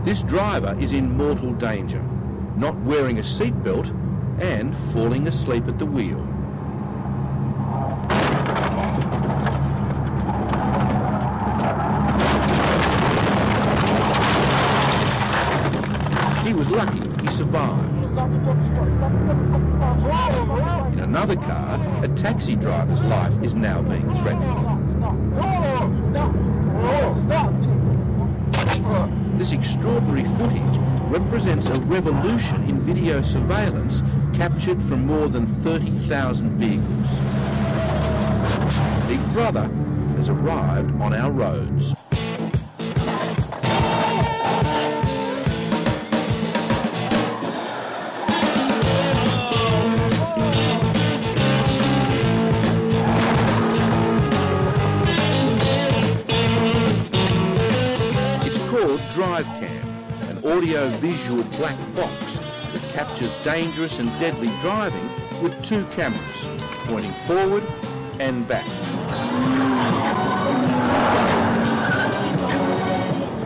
This driver is in mortal danger, not wearing a seatbelt and falling asleep at the wheel. He was lucky he survived. In another car, a taxi driver's life is now being threatened. This extraordinary footage represents a revolution in video surveillance captured from more than 30,000 vehicles. Big Brother has arrived on our roads. DriveCam, an audio-visual black box that captures dangerous and deadly driving with two cameras, pointing forward and back.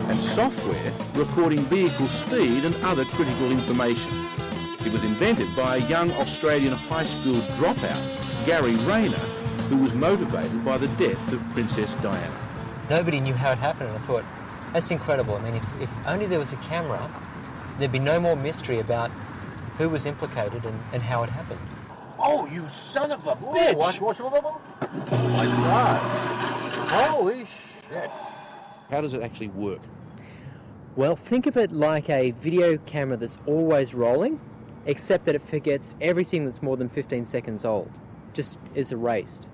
And software recording vehicle speed and other critical information. It was invented by a young Australian high school dropout, Gary Rayner, who was motivated by the death of Princess Diana. Nobody knew how it happened, and I thought, that's incredible. I mean, if only there was a camera, there'd be no more mystery about who was implicated and how it happened. Oh, you son of a bitch! Watch. Oh my God. Holy shit. How does it actually work? Well, think of it like a video camera that's always rolling, except that it forgets everything that's more than 15 seconds old. Just is erased.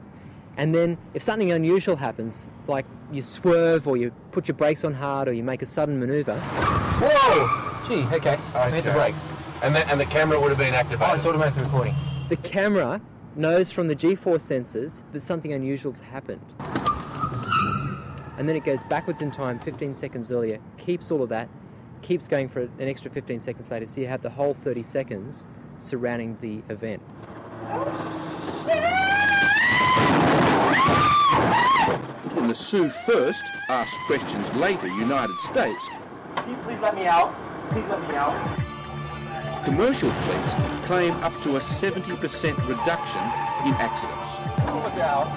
And then if something unusual happens, like you swerve or you put your brakes on hard or you make a sudden manoeuvre... Whoa! Gee, okay. Hit the brakes. And the camera would have been activated? Oh, it's automatically recording. The camera knows from the G-force sensors that something unusual's happened. And then it goes backwards in time 15 seconds earlier, keeps all of that, keeps going for an extra 15 seconds later, so you have the whole 30 seconds surrounding the event. In the Sue First, Ask Questions Later United States, can you please let me out? Please let me out. Commercial fleets claim up to a 70% reduction in accidents. Look out.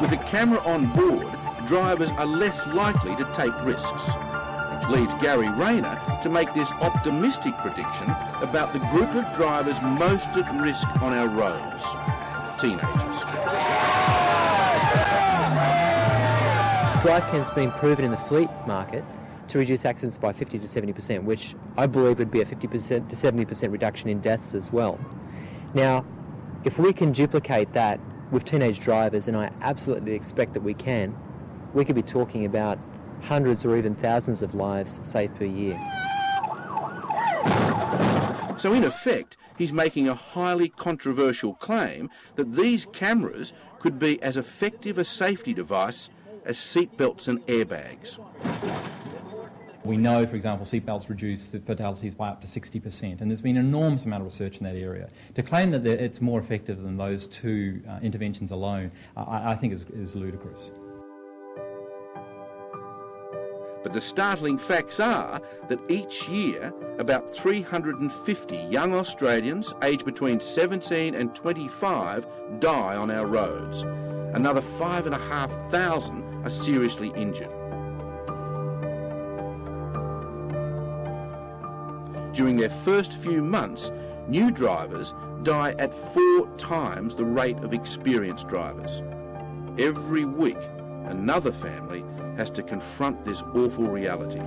With a camera on board, drivers are less likely to take risks, which leads Gary Rayner to make this optimistic prediction about the group of drivers most at risk on our roads: teenagers. DriveCam's been proven in the fleet market to reduce accidents by 50 to 70%, which I believe would be a 50% to 70% reduction in deaths as well. Now, if we can duplicate that with teenage drivers, and I absolutely expect that we can, we could be talking about hundreds or even thousands of lives saved per year. So in effect, he's making a highly controversial claim that these cameras could be as effective a safety device as seatbelts and airbags. We know, for example, seatbelts reduce the fatalities by up to 60%, and there's been an enormous amount of research in that area. To claim that it's more effective than those two interventions alone, I think is ludicrous. But the startling facts are that each year, about 350 young Australians aged between 17 and 25 die on our roads. Another 5,500 are seriously injured. During their first few months, new drivers die at 4 times the rate of experienced drivers. Every week, another family has to confront this awful reality.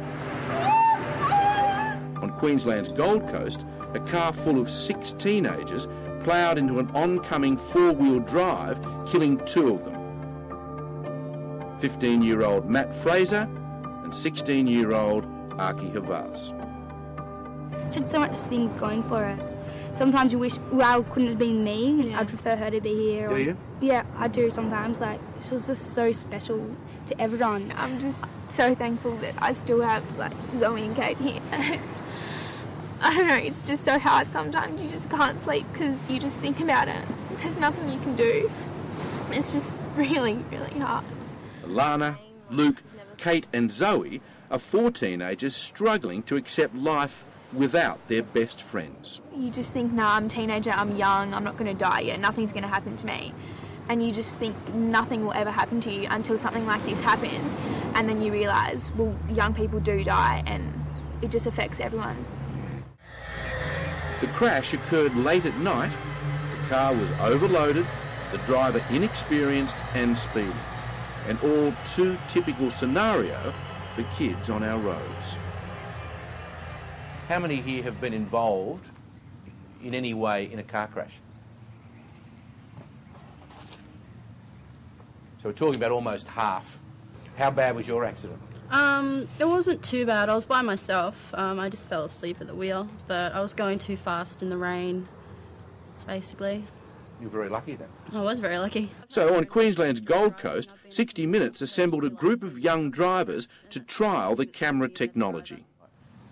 On Queensland's Gold Coast, a car full of 6 teenagers ploughed into an oncoming 4-wheel drive, killing 2 of them. 15-year-old Matt Fraser and 16-year-old Aki Havas. She had so much things going for her. Sometimes you wish Ral couldn't have been me. Yeah. I'd prefer her to be here. Do you? Yeah, I do sometimes. Like, she was just so special to everyone. I'm just so thankful that I still have, like, Zoe and Kate here. I don't know, it's just so hard sometimes. You just can't sleep because you just think about it. There's nothing you can do. It's just really, really hard. Alana, Luke Kate and Zoe are 4 teenagers struggling to accept life without their best friends. You just think, nah, I'm a teenager, I'm young, I'm not going to die yet, nothing's going to happen to me. And you just think nothing will ever happen to you until something like this happens. And then you realise, well, young people do die and it just affects everyone. The crash occurred late at night. The car was overloaded, the driver inexperienced and speeding. And all too typical scenario for kids on our roads. How many here have been involved in any way in a car crash? So we're talking about almost half. How bad was your accident? It wasn't too bad. I was by myself. I just fell asleep at the wheel, but I was going too fast in the rain, basically. You were very lucky then. I was very lucky. So on Queensland's Gold Coast, 60 Minutes assembled a group of young drivers to trial the camera technology.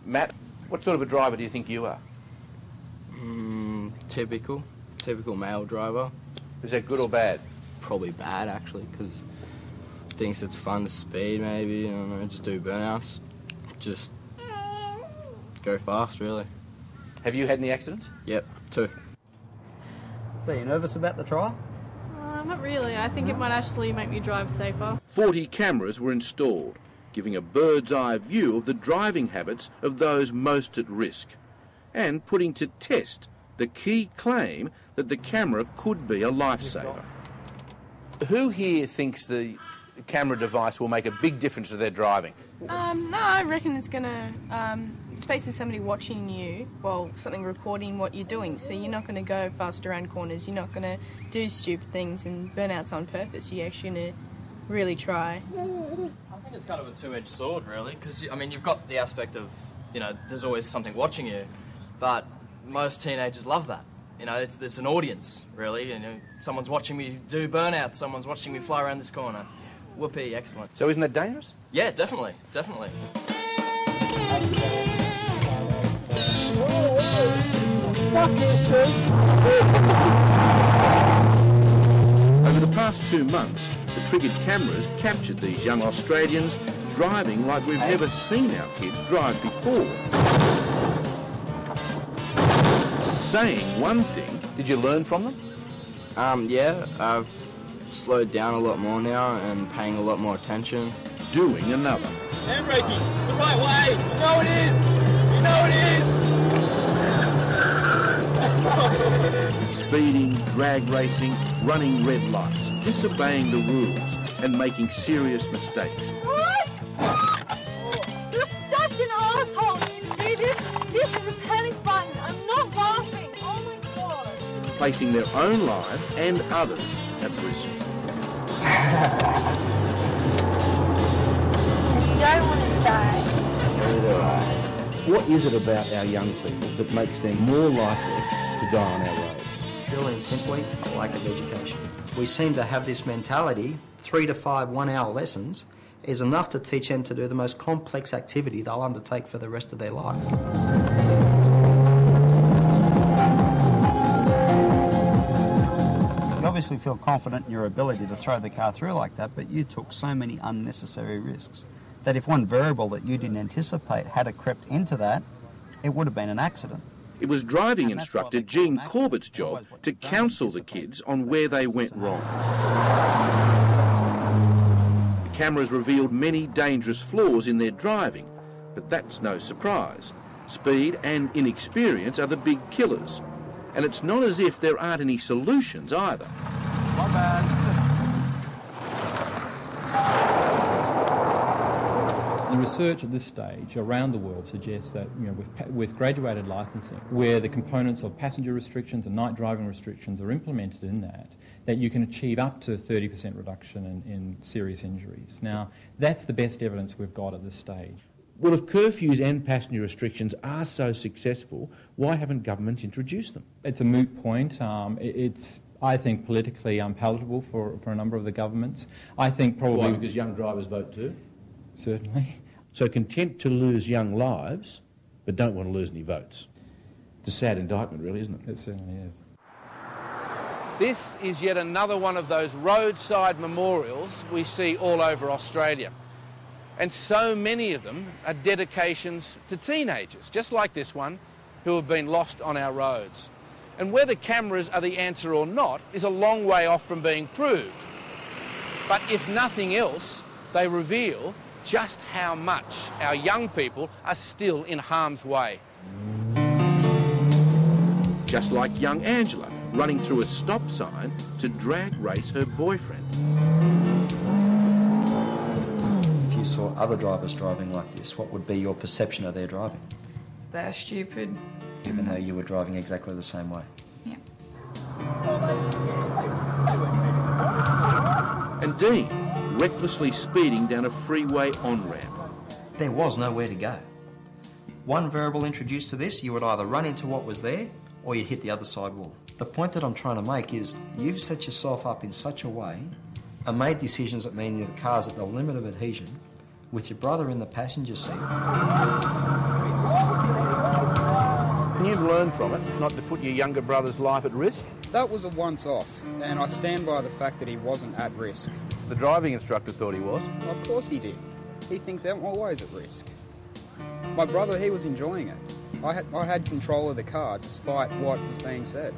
Matt, what sort of a driver do you think you are? Typical male driver. Is that good or bad? Probably bad, actually, because thinks it's fun to speed, maybe, I don't know, just do burnouts, just go fast, really. Have you had any accidents? Yep, 2. So you're nervous about the trial? Not really. I think it might actually make me drive safer. 40 cameras were installed, giving a bird's eye view of the driving habits of those most at risk, and putting to test the key claim that the camera could be a lifesaver. Who here thinks the camera device will make a big difference to their driving? No, I reckon it's going to... it's basically somebody watching you, well, something recording what you're doing, so you're not going to go fast around corners, you're not going to do stupid things and burnouts on purpose, you're actually going to really try. I think it's kind of a two-edged sword, really, because, I mean, you've got the aspect of, you know, there's always something watching you, but most teenagers love that. You know, there's an audience, really. You know, someone's watching me do burnouts, someone's watching me fly around this corner. Whoopee, excellent. So isn't that dangerous? Yeah, definitely, definitely. Over the past 2 months, the triggered cameras captured these young Australians driving like we've never seen our kids drive before. Saying one thing, did you learn from them? Yeah, I've slowed down a lot more now and paying a lot more attention. Doing another. Handbraking, the right way, you know it is, you know it is. Speeding, drag racing, running red lights, disobeying the rules and making serious mistakes. What? You're such an asshole, you see this? This is a panic button. I'm not laughing. Oh my God. Placing their own lives and others at risk. You don't want to die. Neither do I. What is it about our young people that makes them more likely to die on our roads? Purely and simply, a lack of education. We seem to have this mentality, 3 to 5 one-hour lessons is enough to teach them to do the most complex activity they'll undertake for the rest of their life. You obviously feel confident in your ability to throw the car through like that, but you took so many unnecessary risks that if one variable that you didn't anticipate had crept into that, it would have been an accident. It was driving instructor Gene Corbett's job to counsel the kids on where they went wrong. The cameras revealed many dangerous flaws in their driving, but that's no surprise. Speed and inexperience are the big killers, and it's not as if there aren't any solutions either. Not bad. The research at this stage around the world suggests that, you know, with graduated licensing, where the components of passenger restrictions and night driving restrictions are implemented in that you can achieve up to 30% reduction in serious injuries. Now, that's the best evidence we've got at this stage. Well, if curfews and passenger restrictions are so successful, why haven't governments introduced them? It's a moot point. It's, I think, politically unpalatable for a number of the governments. I think probably... Why? Because young drivers vote too? Certainly. So content to lose young lives, but don't want to lose any votes. It's a sad indictment, really, isn't it? It certainly is. This is yet another one of those roadside memorials we see all over Australia. And so many of them are dedications to teenagers, just like this one, who have been lost on our roads. And whether cameras are the answer or not is a long way off from being proved. But if nothing else, they reveal just how much our young people are still in harm's way. Just like young Angela, running through a stop sign to drag race her boyfriend. If you saw other drivers driving like this, what would be your perception of their driving? They're stupid. Even though you were driving exactly the same way? Yeah. And Dean, recklessly speeding down a freeway on-ramp. There was nowhere to go. One variable introduced to this, you would either run into what was there or you'd hit the other side wall. The point that I'm trying to make is you've set yourself up in such a way and made decisions that mean the car's at the limit of adhesion with your brother in the passenger seat. And you've learned from it not to put your younger brother's life at risk? That was a once-off, and I stand by the fact that he wasn't at risk. The driving instructor thought he was. Of course he did. He thinks I'm always at risk. My brother, he was enjoying it. I had control of the car despite what was being said.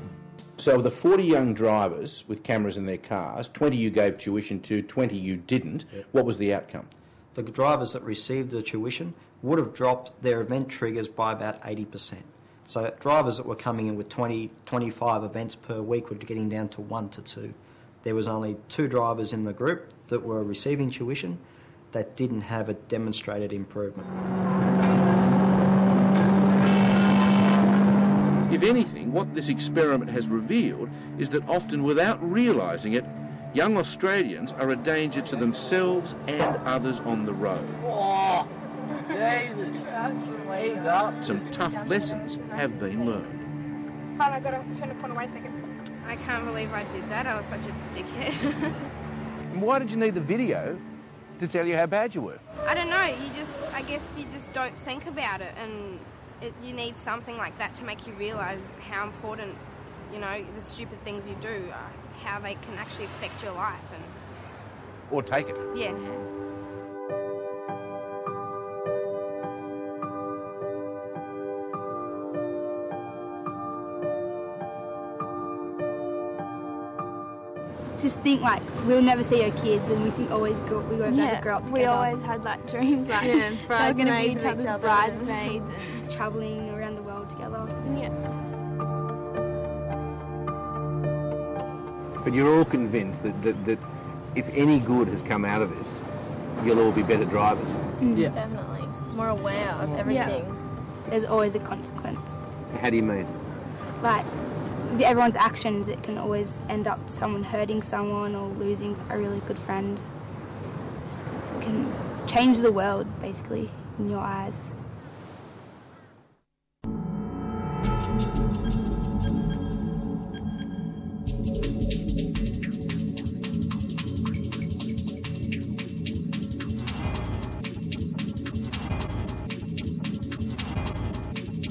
So of the 40 young drivers with cameras in their cars, 20 you gave tuition to, 20 you didn't. Yep. What was the outcome? The drivers that received the tuition would have dropped their event triggers by about 80%. So drivers that were coming in with 20, 25 events per week were getting down to 1 to 2. There was only 2 drivers in the group that were receiving tuition that didn't have a demonstrated improvement. If anything, what this experiment has revealed is that often without realising it, young Australians are a danger to themselves and others on the road. Oh, Jesus. Ease up. Some tough lessons have been learned. I got to turn the corner, wait a second. I can't believe I did that. I was such a dickhead. And why did you need the video to tell you how bad you were? I don't know. I guess you just don't think about it, and you need something like that to make you realise how important, the stupid things you do, how they can actually affect your life. Or take it. Yeah. Just think we'll never see our kids, and we can always grow up together. We always had bridesmaids we're going to be each other's bridesmaids and travelling around the world together. Yeah. But you're all convinced that if any good has come out of this, you'll all be better drivers. Yeah, definitely. More aware of everything. Yeah. There's always a consequence. How do you mean? With everyone's actions, it can always end up someone hurting someone or losing a really good friend. It can change the world, basically, in your eyes.